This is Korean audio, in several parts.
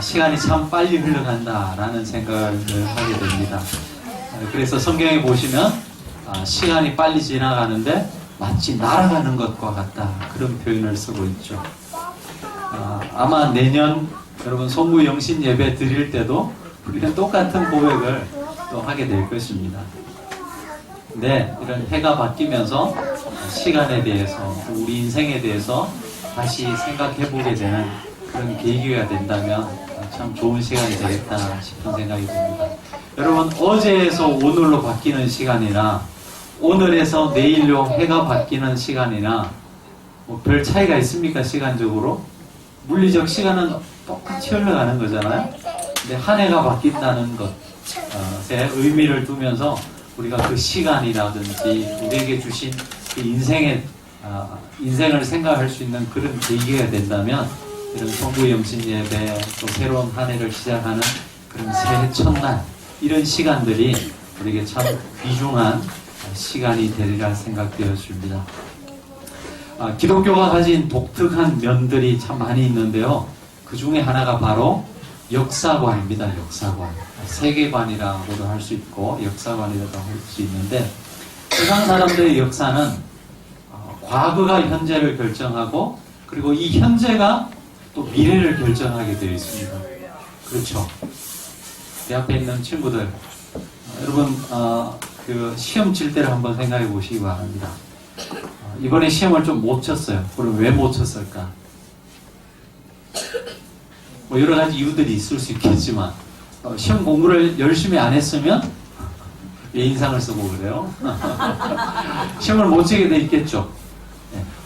시간이 참 빨리 흘러간다라는 생각을 하게 됩니다. 그래서 성경에 보시면 시간이 빨리 지나가는데 마치 날아가는 것과 같다, 그런 표현을 쓰고 있죠. 아마 내년 여러분 성부 영신 예배 드릴 때도 우리는 똑같은 고백을 또 하게 될 것입니다. 네, 이런 해가 바뀌면서 시간에 대해서, 우리 인생에 대해서 다시 생각해 보게 되는 그런 계기가 된다면 참 좋은 시간이 되겠다 싶은 생각이 듭니다. 여러분, 어제에서 오늘로 바뀌는 시간이나 오늘에서 내일로 해가 바뀌는 시간이나 뭐 별 차이가 있습니까? 시간적으로? 물리적 시간은 똑같이 흘러가는 거잖아요. 근데 한 해가 바뀐다는 것에 의미를 두면서 우리가 그 시간이라든지 우리에게 주신 그 인생을 생각할 수 있는 그런 계기가 된다면, 이런 성부 영신 예배, 또 새로운 한 해를 시작하는 그런 새해 첫날, 이런 시간들이 우리에게 참 귀중한 시간이 되리라 생각되었습니다. 기독교가 가진 독특한 면들이 참 많이 있는데요. 그 중에 하나가 바로 역사관입니다. 역사관. 세계관이라고도 할 수 있고 역사관이라고 할 수 있는데, 세상 사람들의 역사는 과거가 현재를 결정하고, 그리고 이 현재가 또 미래를 결정하게 되어 있습니다. 그렇죠? 내 앞에 있는 친구들, 여러분 그 시험 칠 때를 한번 생각해 보시기 바랍니다. 이번에 시험을 좀 못 쳤어요. 그럼 왜 못 쳤을까? 뭐 여러 가지 이유들이 있을 수 있겠지만, 시험 공부를 열심히 안 했으면 왜 인상을 쓰고 그래요? 시험을 못 치게 돼 있겠죠.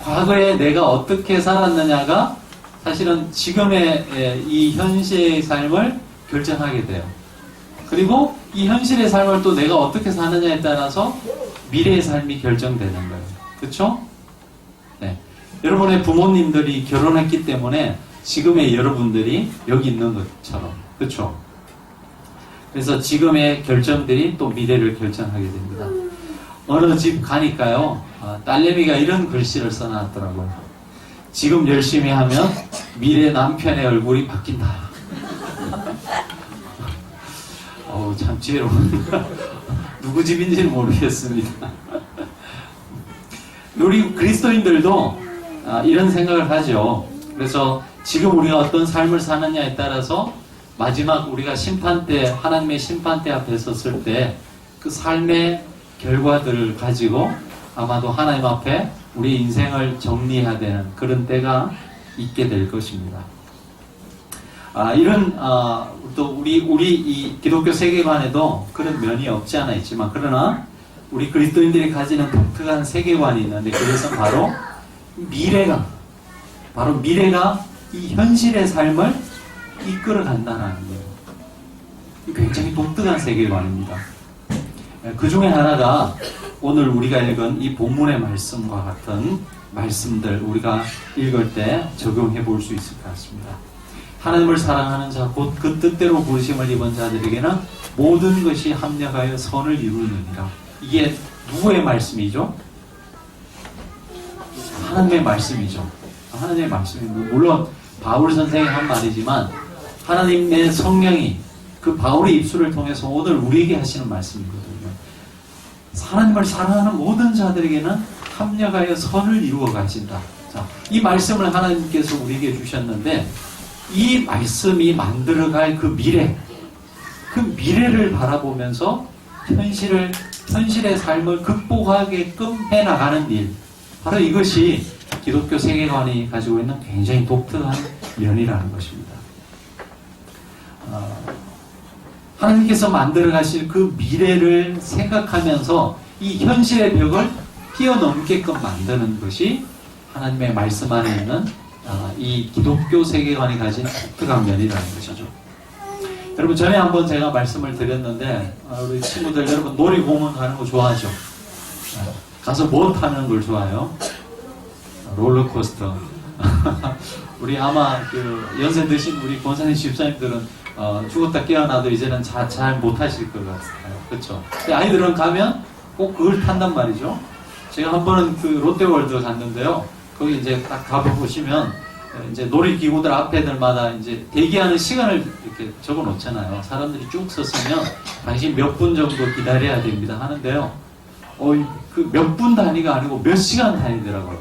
과거에 내가 어떻게 살았느냐가 사실은 지금의 이 현실의 삶을 결정하게 돼요. 그리고 이 현실의 삶을 또 내가 어떻게 사느냐에 따라서 미래의 삶이 결정되는 거예요. 그렇죠? 네. 여러분의 부모님들이 결혼했기 때문에 지금의 여러분들이 여기 있는 것처럼, 그렇죠? 그래서 지금의 결정들이 또 미래를 결정하게 됩니다. 어느 집 가니까요, 딸내미가 이런 글씨를 써놨더라고요. 지금 열심히 하면 미래 남편의 얼굴이 바뀐다. 어우, 참 지혜로운. 누구 집인지는 모르겠습니다. 우리 그리스도인들도 이런 생각을 하죠. 그래서 지금 우리가 어떤 삶을 사느냐에 따라서 마지막 우리가 심판대, 하나님의 심판대 앞에 섰을 때 그 삶의 결과들을 가지고 아마도 하나님 앞에 우리 인생을 정리해야 되는 그런 때가 있게 될 것입니다. 이런 또 우리 이 기독교 세계관에도 그런 면이 없지 않아 있지만, 그러나 우리 그리스도인들이 가지는 독특한 세계관이 있는데, 그것은 바로 미래가 이 현실의 삶을 이끌어 간다는 거예요. 굉장히 독특한 세계관입니다. 그 중에 하나가 오늘 우리가 읽은 이 본문의 말씀과 같은 말씀들, 우리가 읽을 때 적용해 볼 수 있을 것 같습니다. 하나님을 사랑하는 자, 곧 그 뜻대로 부르심을 입은 자들에게는 모든 것이 합력하여 선을 이루느니라. 이게 누구의 말씀이죠? 하나님의 말씀이죠. 하나님의 말씀입니다. 물론 바울 선생이 한 말이지만 하나님의 성령이 그 바울의 입술을 통해서 오늘 우리에게 하시는 말씀이거든요. 하나님을 사랑하는 모든 자들에게는 합력하여 선을 이루어 가신다. 자, 이 말씀을 하나님께서 우리에게 주셨는데, 이 말씀이 만들어갈 그 미래를 바라보면서 현실의 삶을 극복하게끔 해나가는 일, 바로 이것이 기독교 세계관이 가지고 있는 굉장히 독특한 면이라는 것입니다. 하나님께서 만들어 가실 그 미래를 생각하면서 이 현실의 벽을 뛰어넘게끔 만드는 것이 하나님의 말씀 안에 있는 이 기독교 세계관이 가진 독특한 면이라는 것이죠. 여러분, 전에 한번 제가 말씀을 드렸는데, 우리 친구들, 여러분 놀이공원 가는 거 좋아하죠? 가서 뭐 타는 걸 좋아해요? 롤러코스터. 우리 아마 그 연세 드신 우리 권사님 집사님들은 죽었다 깨어나도 이제는 잘 못하실 것 같아요. 그렇죠? 아이들은 가면 꼭 그걸 탄단 말이죠. 제가 한 번은 그 롯데월드 갔는데요. 거기 이제 딱 가보시면 이제 놀이기구들 앞에들마다 이제 대기하는 시간을 이렇게 적어 놓잖아요. 사람들이 쭉 섰으면 당신 몇 분 정도 기다려야 됩니다 하는데요. 그 몇 분 단위가 아니고 몇 시간 단위더라고요.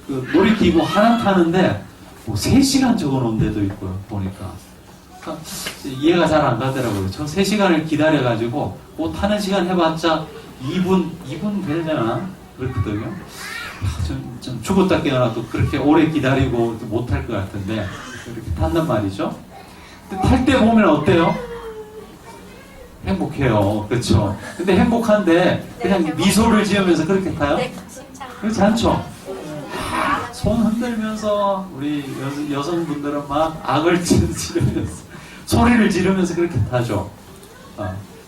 그 놀이기구 하나 타는데 뭐 3시간 적어 놓은 데도 있고요. 보니까. 이해가 잘 안 가더라고요. 저 3시간을 기다려가지고 타는 시간 해봤자 2분 되잖아. 그렇거든요. 좀 죽었다 깨어나도 그렇게 오래 기다리고 못할 것 같은데 그렇게 탄단 말이죠. 탈 때 보면 어때요? 행복해요. 그렇죠? 근데 행복한데 그냥 미소를 지으면서 그렇게 타요? 그렇지 않죠? 손 흔들면서 우리 여성분들은 막 악을 지르면서 소리를 지르면서 그렇게 타죠.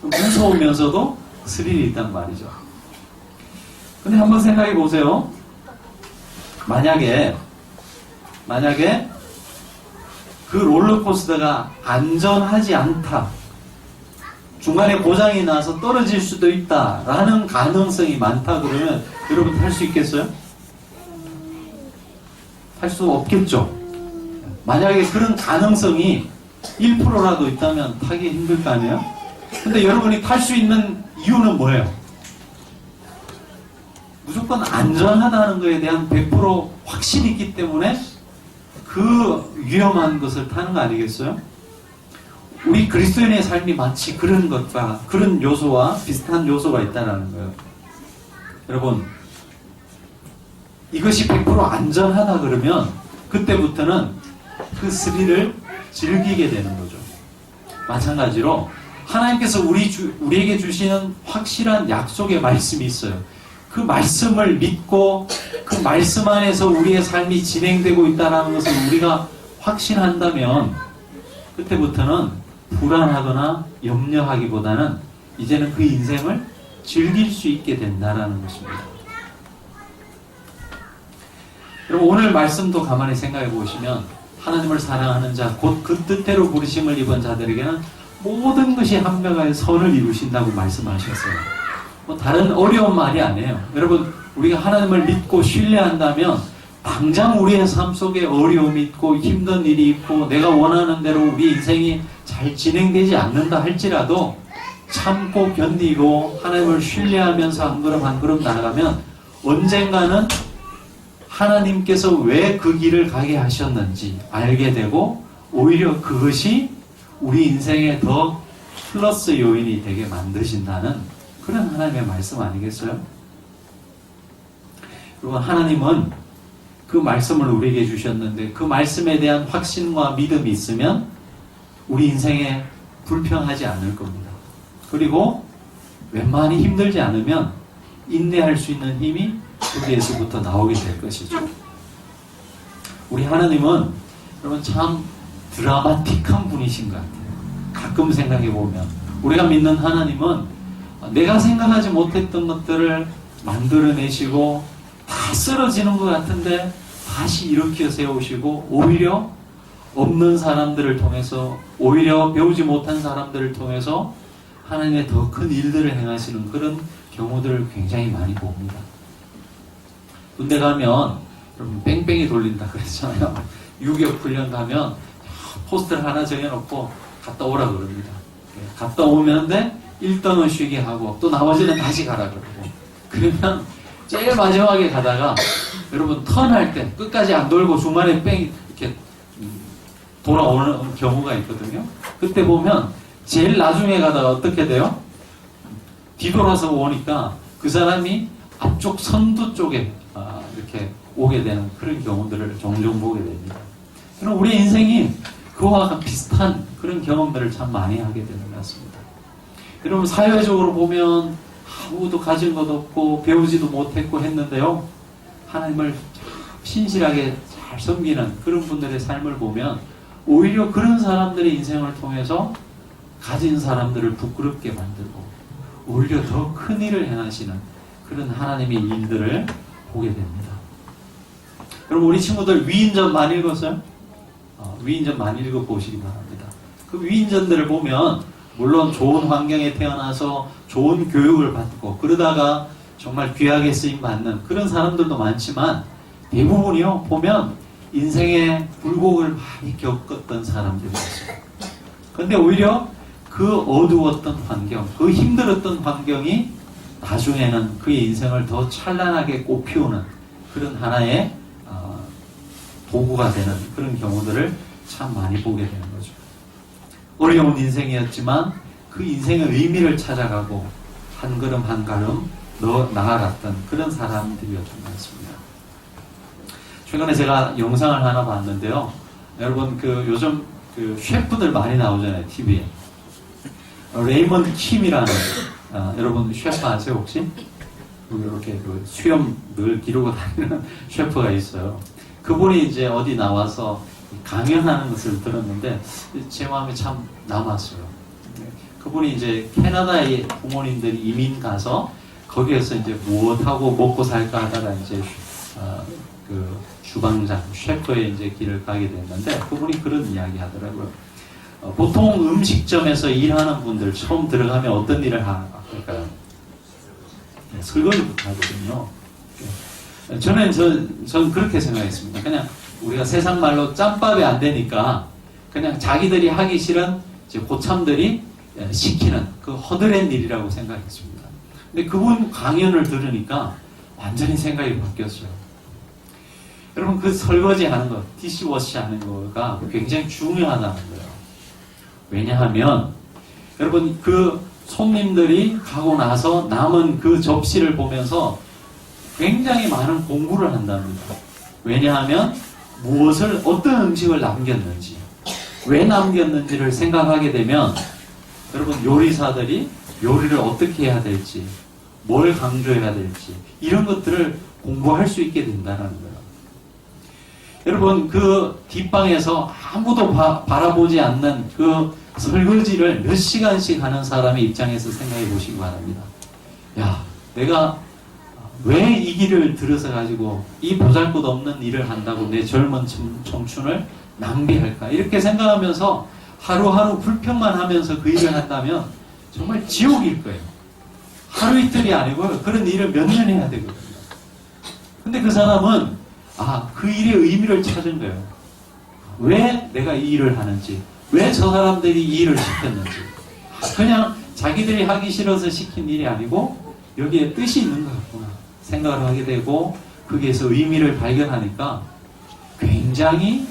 무서우면서도 스릴이 있단 말이죠. 근데 한번 생각해 보세요. 만약에 그 롤러코스터가 안전하지 않다, 중간에 고장이 나서 떨어질 수도 있다라는 가능성이 많다 그러면 여러분 탈 수 있겠어요? 탈 수 없겠죠. 만약에 그런 가능성이 1%라도 있다면 타기 힘들 거 아니에요? 근데 여러분이 탈 수 있는 이유는 뭐예요? 무조건 안전하다는 것에 대한 100% 확신이 있기 때문에 그 위험한 것을 타는 거 아니겠어요? 우리 그리스도인의 삶이 마치 그런 것과 그런 요소와 비슷한 요소가 있다는 거예요. 여러분, 이것이 100% 안전하다 그러면 그때부터는 그 스릴을 즐기게 되는 거죠. 마찬가지로 하나님께서 우리에게 주시는 확실한 약속의 말씀이 있어요. 그 말씀을 믿고 그 말씀 안에서 우리의 삶이 진행되고 있다는 것을 우리가 확신한다면 그때부터는 불안하거나 염려하기보다는 이제는 그 인생을 즐길 수 있게 된다는 것입니다. 여러분, 오늘 말씀도 가만히 생각해 보시면 하나님을 사랑하는 자, 곧 그 뜻대로 부르심을 입은 자들에게는 모든 것이 한명하여 선을 이루신다고 말씀하셨어요. 뭐 다른 어려운 말이 아니에요. 여러분, 우리가 하나님을 믿고 신뢰한다면 당장 우리의 삶 속에 어려움이 있고 힘든 일이 있고 내가 원하는 대로 우리 인생이 잘 진행되지 않는다 할지라도 참고 견디고 하나님을 신뢰하면서 한 걸음 한 걸음 나아가면 언젠가는 하나님께서 왜 그 길을 가게 하셨는지 알게 되고 오히려 그것이 우리 인생에 더 플러스 요인이 되게 만드신다는 그런 하나님의 말씀 아니겠어요? 그리고 하나님은 그 말씀을 우리에게 주셨는데 그 말씀에 대한 확신과 믿음이 있으면 우리 인생에 불평하지 않을 겁니다. 그리고 웬만히 힘들지 않으면 인내할 수 있는 힘이 거기에서부터 나오게 될 것이죠. 우리 하나님은 여러분 참 드라마틱한 분이신 것 같아요. 가끔 생각해 보면 우리가 믿는 하나님은 내가 생각하지 못했던 것들을 만들어내시고 다 쓰러지는 것 같은데 다시 일으켜 세우시고 오히려 없는 사람들을 통해서 오히려 배우지 못한 사람들을 통해서 하나님의 더 큰 일들을 행하시는 그런 경우들을 굉장히 많이 봅니다. 군대 가면 여러분 뺑뺑이 돌린다 그랬잖아요. 유격 훈련 가면 포스터를 하나 정해놓고 갔다 오라 그럽니다. 갔다 오면데 1등은 쉬게 하고 또 나머지는 다시 가라 그러고 그러면 제일 마지막에 가다가 여러분 턴할 때 끝까지 안 돌고 중간에 뺑 이렇게 돌아오는 경우가 있거든요. 그때 보면 제일 나중에 가다가 어떻게 돼요? 뒤돌아서 오니까 그 사람이 앞쪽 선두 쪽에 이렇게 오게 되는 그런 경우들을 종종 보게 됩니다. 그럼 우리 인생이 그와 비슷한 그런 경험들을 참 많이 하게 되는 것 같습니다. 여러분 사회적으로 보면 아무도 가진 것 없고 배우지도 못했고 했는데요. 하나님을 신실하게 잘 섬기는 그런 분들의 삶을 보면 오히려 그런 사람들의 인생을 통해서 가진 사람들을 부끄럽게 만들고 오히려 더 큰 일을 행하시는 그런 하나님의 일들을 보게 됩니다. 여러분 우리 친구들 위인전 많이 읽었어요? 위인전 많이 읽어보시기 바랍니다. 그 위인전들을 보면 물론 좋은 환경에 태어나서 좋은 교육을 받고 그러다가 정말 귀하게 쓰임받는 그런 사람들도 많지만 대부분이요 보면 인생의 굴곡을 많이 겪었던 사람들이었어요. 근데 오히려 그 어두웠던 환경, 그 힘들었던 환경이 나중에는 그의 인생을 더 찬란하게 꽃피우는 그런 하나의 도구가 되는 그런 경우들을 참 많이 보게 되는 거죠. 어려운 인생이었지만 그 인생의 의미를 찾아가고 한 걸음 한 걸음 더 나아갔던 그런 사람들이었던 것 같습니다. 최근에 제가 영상을 하나 봤는데요. 여러분 요즘 셰프들 많이 나오잖아요, TV에. 레이먼드 킴이라는 여러분 셰프 아세요 혹시? 이렇게 수염 늘 기르고 다니는 셰프가 있어요. 그분이 이제 어디 나와서 강연하는 것을 들었는데 제 마음에 참 남았어요. 그분이 이제 캐나다에 부모님들이 이민 가서 거기에서 이제 무엇하고 먹고 살까 하다가 이제 그 주방장, 셰프의 이제 길을 가게 됐는데 그분이 그런 이야기 하더라고요. 보통 음식점에서 일하는 분들 처음 들어가면 어떤 일을 할까요? 설거지부터 하거든요. 저는 그렇게 생각했습니다. 그냥 우리가 세상 말로 짬밥이 안 되니까 그냥 자기들이 하기 싫은 이제 고참들이 시키는 그 허드렛 일이라고 생각했습니다. 근데 그분 강연을 들으니까 완전히 생각이 바뀌었어요. 여러분 그 설거지 하는 거, 디시워시 하는 거가 굉장히 중요하다는 거예요. 왜냐하면 여러분 그 손님들이 가고 나서 남은 그 접시를 보면서 굉장히 많은 공부를 한답니다. 왜냐하면 무엇을 어떤 음식을 남겼는지 왜 남겼는지를 생각하게 되면 여러분 요리사들이 요리를 어떻게 해야 될지 뭘 강조해야 될지 이런 것들을 공부할 수 있게 된다는 거예요. 여러분 그 뒷방에서 아무도 바라보지 않는 그 설거지를 몇 시간씩 하는 사람의 입장에서 생각해 보시기 바랍니다. 야, 내가 왜 이 길을 들어서 가지고 이 보잘것없는 일을 한다고 내 젊은 청춘을 낭비할까? 이렇게 생각하면서 하루하루 불평만 하면서 그 일을 한다면 정말 지옥일 거예요. 하루 이틀이 아니고 그런 일을 몇 년 해야 되거든요. 근데 그 사람은 그 일의 의미를 찾은 거예요. 왜 내가 이 일을 하는지, 왜 저 사람들이 이 일을 시켰는지. 그냥 자기들이 하기 싫어서 시킨 일이 아니고 여기에 뜻이 있는 것 같구나 생각을 하게 되고 거기에서 의미를 발견하니까 굉장히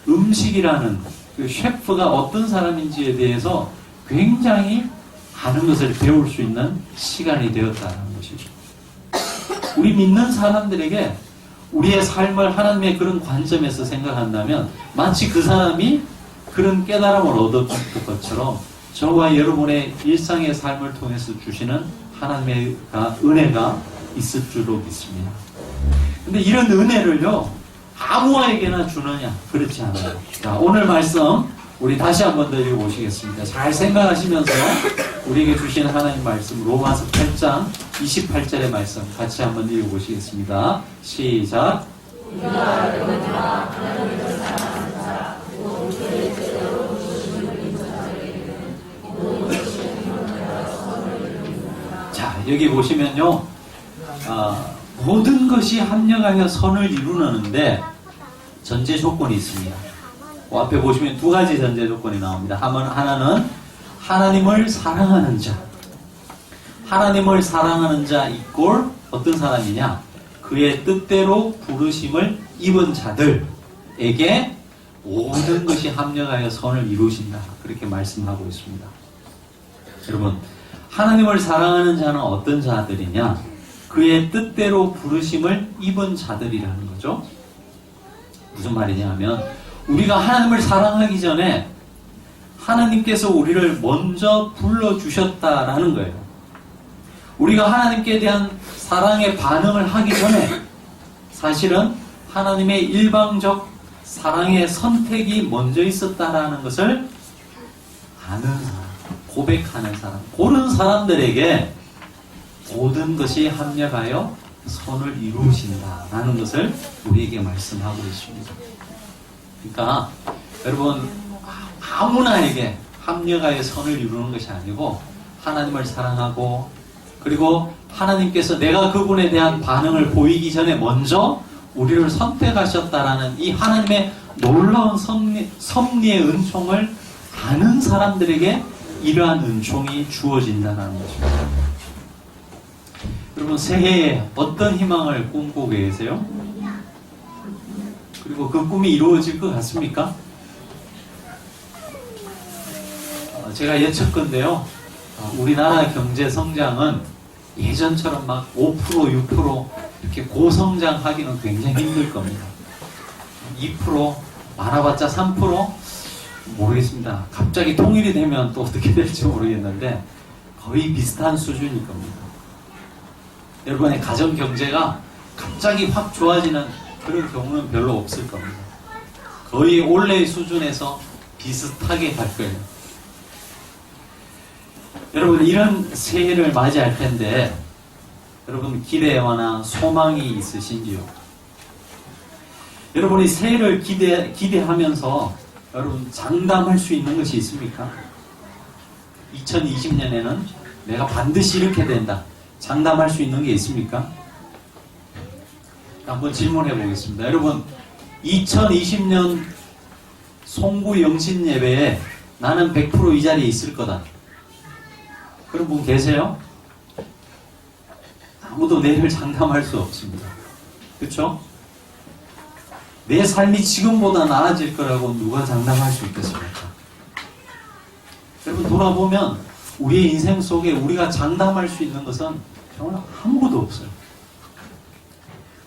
음식이라는 그 셰프가 어떤 사람인지에 대해서 굉장히 많은 것을 배울 수 있는 시간이 되었다는 것이죠. 우리 믿는 사람들에게 우리의 삶을 하나님의 그런 관점에서 생각한다면 마치 그 사람이 그런 깨달음을 얻었던 것처럼 저와 여러분의 일상의 삶을 통해서 주시는 하나님의 은혜가 있을 줄로 믿습니다. 근데 이런 은혜를요 아무에게나 주느냐? 그렇지 않아요. 자, 오늘 말씀 우리 다시 한번 더 읽어보시겠습니다. 잘 생각하시면서 우리에게 주신 하나님 말씀 로마서 8장 28절의 말씀 같이 한번 읽어보시겠습니다. 시작. 자, 여기 보시면요 모든 것이 합력하여 선을 이루는데 전제 조건이 있습니다. 그 앞에 보시면 두 가지 전제 조건이 나옵니다. 하나는 하나님을 사랑하는 자. 하나님을 사랑하는 자 이꼴 어떤 사람이냐? 그의 뜻대로 부르심을 입은 자들에게 모든 것이 합력하여 선을 이루신다. 그렇게 말씀하고 있습니다. 여러분, 하나님을 사랑하는 자는 어떤 자들이냐? 그의 뜻대로 부르심을 입은 자들이라는 거죠. 무슨 말이냐 하면 우리가 하나님을 사랑하기 전에 하나님께서 우리를 먼저 불러주셨다라는 거예요. 우리가 하나님께 대한 사랑의 반응을 하기 전에 사실은 하나님의 일방적 사랑의 선택이 먼저 있었다라는 것을 아는 사람, 고백하는 사람, 그런 사람들에게 모든 것이 합력하여 선을 이루신다라는 것을 우리에게 말씀하고 있습니다. 그러니까 여러분 아무나에게 합력하여 선을 이루는 것이 아니고 하나님을 사랑하고 그리고 하나님께서 내가 그분에 대한 반응을 보이기 전에 먼저 우리를 선택하셨다라는 이 하나님의 놀라운 섭리의 은총을 아는 사람들에게 이러한 은총이 주어진다는 것입니다. 여러분, 새해에 어떤 희망을 꿈꾸고 계세요? 그리고 그 꿈이 이루어질 것 같습니까? 제가 예측건데요, 우리나라 경제 성장은 예전처럼 막 5%, 6% 이렇게 고성장하기는 굉장히 힘들 겁니다. 2%, 많아봤자 3%? 모르겠습니다. 갑자기 통일이 되면 또 어떻게 될지 모르겠는데 거의 비슷한 수준일 겁니다. 여러분의 가정 경제가 갑자기 확 좋아지는 그런 경우는 별로 없을 겁니다. 거의 원래의 수준에서 비슷하게 갈 거예요. 여러분, 이런 새해를 맞이할 텐데 여러분 기대와나 소망이 있으신지요? 여러분이 새해를 기대하면서 여러분 장담할 수 있는 것이 있습니까? 2020년에는 내가 반드시 이렇게 된다. 장담할 수 있는 게 있습니까? 한번 질문해 보겠습니다. 여러분, 2020년 송구 영신 예배에 나는 100% 이 자리에 있을 거다. 그런 분 계세요? 아무도 내일 장담할 수 없습니다. 그렇죠? 내 삶이 지금보다 나아질 거라고 누가 장담할 수 있겠습니까? 여러분, 돌아보면 우리의 인생 속에 우리가 장담할 수 있는 것은 정말 아무것도 없어요.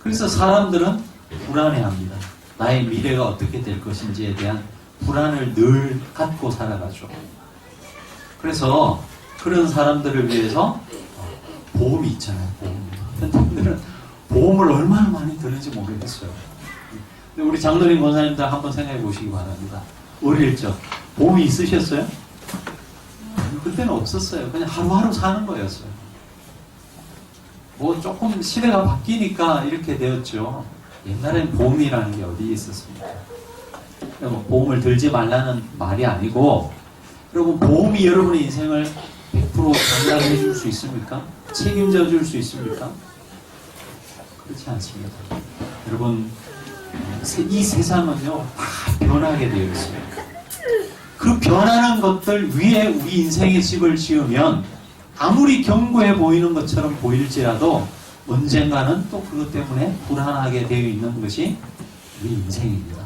그래서 사람들은 불안해합니다. 나의 미래가 어떻게 될 것인지에 대한 불안을 늘 갖고 살아가죠. 그래서 그런 사람들을 위해서 보험이 있잖아요. 보험. 여러분들은 보험을 얼마나 많이 드는지 모르겠어요. 근데 우리 장로님 권사님들 한번 생각해 보시기 바랍니다. 어릴 적 보험이 있으셨어요? 그때는 없었어요. 그냥 하루하루 사는 거였어요. 뭐 조금 시대가 바뀌니까 이렇게 되었죠. 옛날엔 보험이라는 게 어디에 있었습니까? 뭐 보험을 들지 말라는 말이 아니고, 여러분, 보험이 여러분의 인생을 100% 장담해 줄 수 있습니까? 책임져 줄 수 있습니까? 그렇지 않습니다. 여러분, 이 세상은요, 다 변하게 되어 있어요. 그 변하는 것들 위에 우리 인생의 집을 지으면 아무리 견고해 보이는 것처럼 보일지라도 언젠가는 또 그것 때문에 불안하게 되어 있는 것이 우리 인생입니다.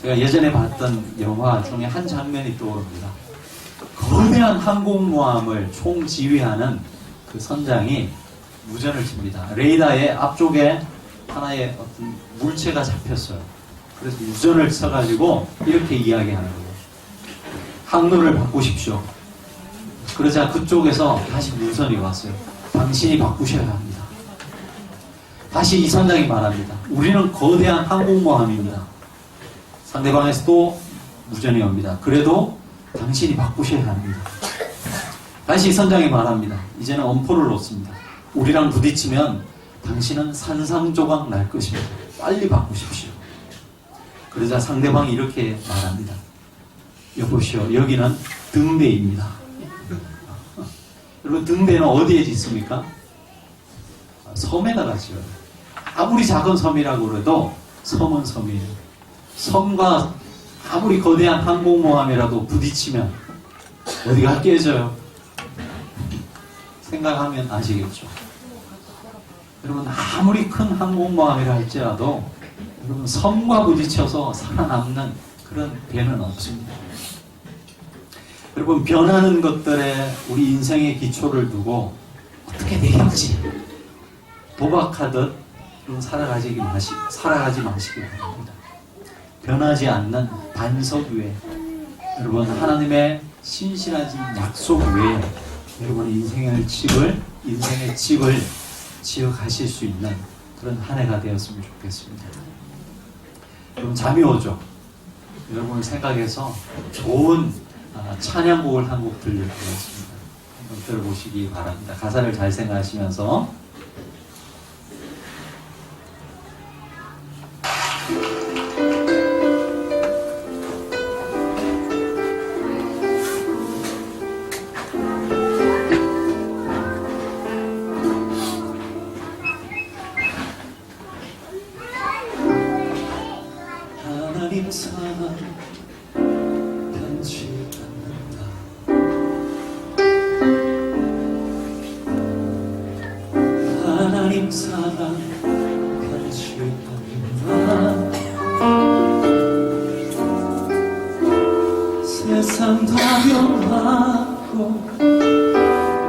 제가 예전에 봤던 영화 중에 한 장면이 떠오릅니다. 거대한 항공모함을 총지휘하는 그 선장이 무전을 칩니다. 레이더의 앞쪽에 하나의 어떤 물체가 잡혔어요. 그래서 무전을 쳐가지고 이렇게 이야기하는 거예요. 항로를 바꾸십시오. 그러자 그쪽에서 다시 무선이 왔어요. 당신이 바꾸셔야 합니다. 다시 이 선장이 말합니다. 우리는 거대한 항공모함입니다. 상대방에서 또 무전이 옵니다. 그래도 당신이 바꾸셔야 합니다. 다시 이 선장이 말합니다. 이제는 엄포를 놓습니다. 우리랑 부딪히면 당신은 산산조각 날 것입니다. 빨리 바꾸십시오. 그러자 상대방이 이렇게 말합니다. 여보시오, 여기는 등대입니다. 여러분, 등대는 어디에 짓습니까? 섬에다가 지어요. 아무리 작은 섬이라고 그래도 섬은 섬이에요. 섬과 아무리 거대한 항공모함이라도 부딪히면 어디가 깨져요? 생각하면 아시겠죠? 여러분, 아무리 큰 항공모함이라 할지라도 여러분, 섬과 부딪혀서 살아남는 그런 배는 없습니다. 여러분, 변하는 것들에 우리 인생의 기초를 두고 어떻게 되겠지 도박하듯 살아가지 마시기 바랍니다. 변하지 않는 반석 위에, 여러분, 하나님의 신실하신 약속 위에 여러분 인생의 집을 지어 가실 수 있는 그런 한 해가 되었으면 좋겠습니다. 여러분, 잠이 오죠? 여러분을 생각해서 좋은 찬양곡을 한 곡 들려드리겠습니다. 한번 들어보시기 바랍니다. 가사를 잘 생각하시면서. 하나님 사랑 변치 않는다. 하나님 사랑 변치 않는다. 세상 다 변하고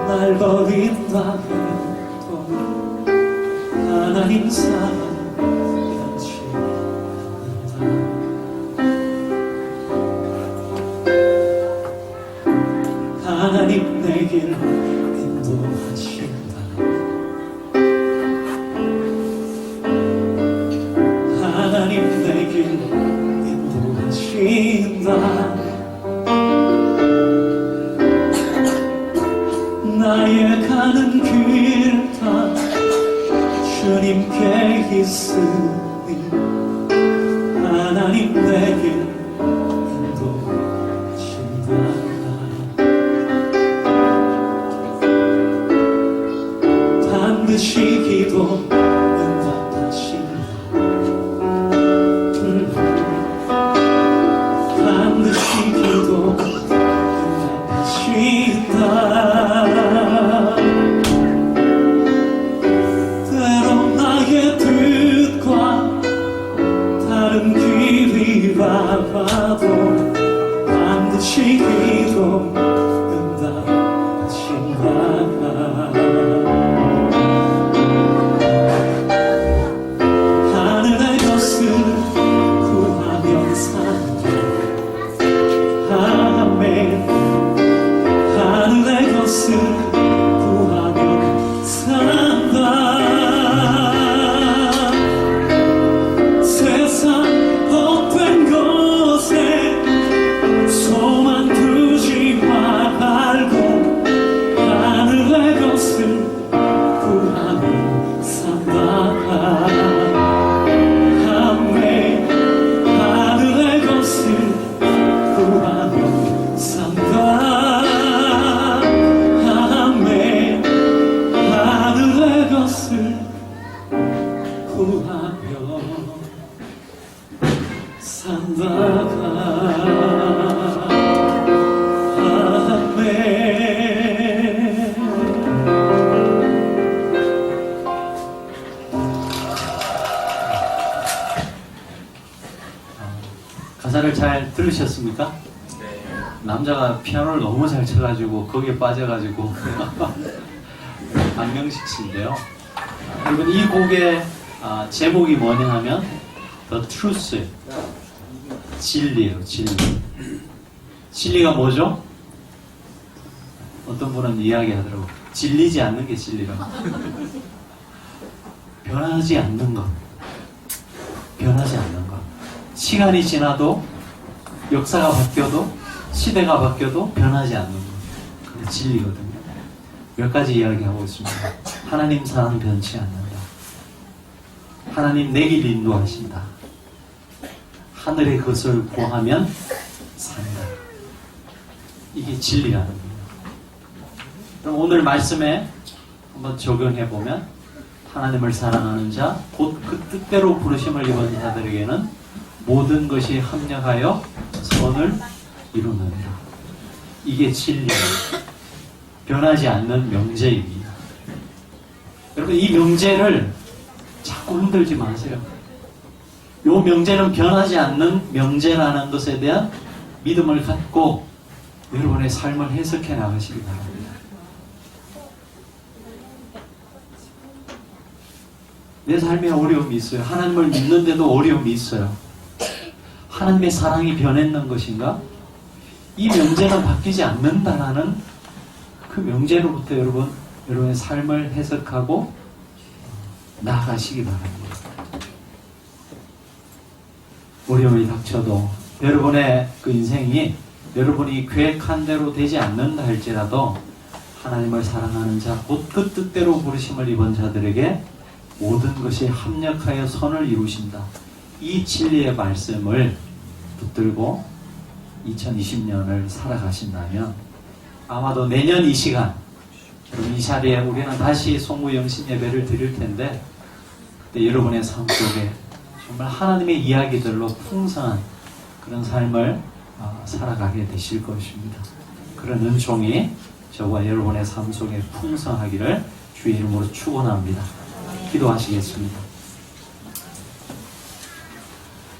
날 버린다 해도 하나님 사랑 변치 않는다. 하나님 내 길 인도하신다. 하나님 내 길 인도하신다. 나의 가는 길 다 주님께 있으니 하나님 내 길 인도하신다. 반드시 기도 응답하신다. 반드시 기도 응답하신다. 때론 나의 뜻과 다른 길이 바라도 반드시 기도 응답하신다. 하늘의 것을 구하면 산다. 아멘. 하늘의 것을 구하면 산다. 세상 헛된 것에 소망 두지 말고 하늘의 것을 구하면 산다. 아멘. 하늘의 것을 구하면 산다. 아멘. 하늘의 것을 구하며 산다. 아멘. 가사를 잘 들으셨습니까? 남자가 피아노를 너무 잘 쳐가지고 거기에 빠져가지고 박명식 씨인데요. 여러분 이 곡의 제목이 뭐냐 하면 The Truth, 진리예요. 진리. 진리가 뭐죠? 어떤 분은 이야기하더라고요. 진리지 않는 게 진리라고. 변하지 않는 것. 변하지 않는 것. 시간이 지나도 역사가 바뀌어도 시대가 바뀌어도 변하지 않는 것. 그게 진리거든요. 몇 가지 이야기하고 있습니다. 하나님 사랑 변치 않는다. 하나님 내 길 인도하신다. 하늘의 것을 구하면 산다. 이게 진리라는 거예요. 그럼 오늘 말씀에 한번 적용해보면 하나님을 사랑하는 자, 곧 그 뜻대로 부르심을 입은 자들에게는 모든 것이 합력하여 선을 이루느니라. 이게 진리예요. 변하지 않는 명제입니다. 여러분 이 명제를 자꾸 흔들지 마세요. 이 명제는 변하지 않는 명제라는 것에 대한 믿음을 갖고 여러분의 삶을 해석해 나가시기 바랍니다. 내 삶에 어려움이 있어요. 하나님을 믿는데도 어려움이 있어요. 하나님의 사랑이 변했는 것인가? 이 명제는 바뀌지 않는다라는 그 명제로부터 여러분의 삶을 해석하고 나아가시기 바랍니다. 어려움이 닥쳐도 여러분의 그 인생이 여러분이 계획한 대로 되지 않는다 할지라도 하나님을 사랑하는 자, 곧 그 뜻대로 부르심을 입은 자들에게 모든 것이 합력하여 선을 이루신다. 이 진리의 말씀을 붙들고 2020년을 살아가신다면 아마도 내년 이 시간, 이 자리에 우리는 다시 송구영신 예배를 드릴 텐데 그때 여러분의 삶 속에 정말 하나님의 이야기들로 풍성한 그런 삶을 살아가게 되실 것입니다. 그런 은총이 저와 여러분의 삶 속에 풍성하기를 주의 이름으로 축원합니다. 기도하시겠습니다.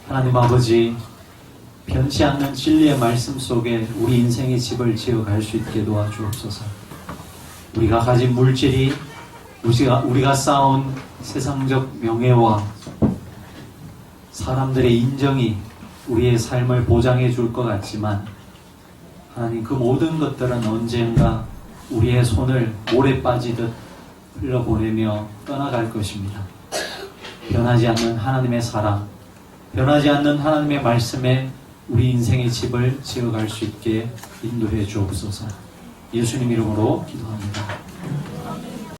하나님 아버지, 변치 않는 진리의 말씀 속에 우리 인생의 집을 지어갈 수 있게 도와주옵소서. 우리가 가진 물질이 우리가 쌓은 세상적 명예와 사람들의 인정이 우리의 삶을 보장해 줄 것 같지만 하나님, 그 모든 것들은 언젠가 우리의 손을 물에 빠지듯 흘러보내며 떠나갈 것입니다. 변하지 않는 하나님의 사랑, 변하지 않는 하나님의 말씀에 우리 인생의 집을 지어갈 수 있게 인도해 주옵소서. 예수님 이름으로 기도합니다.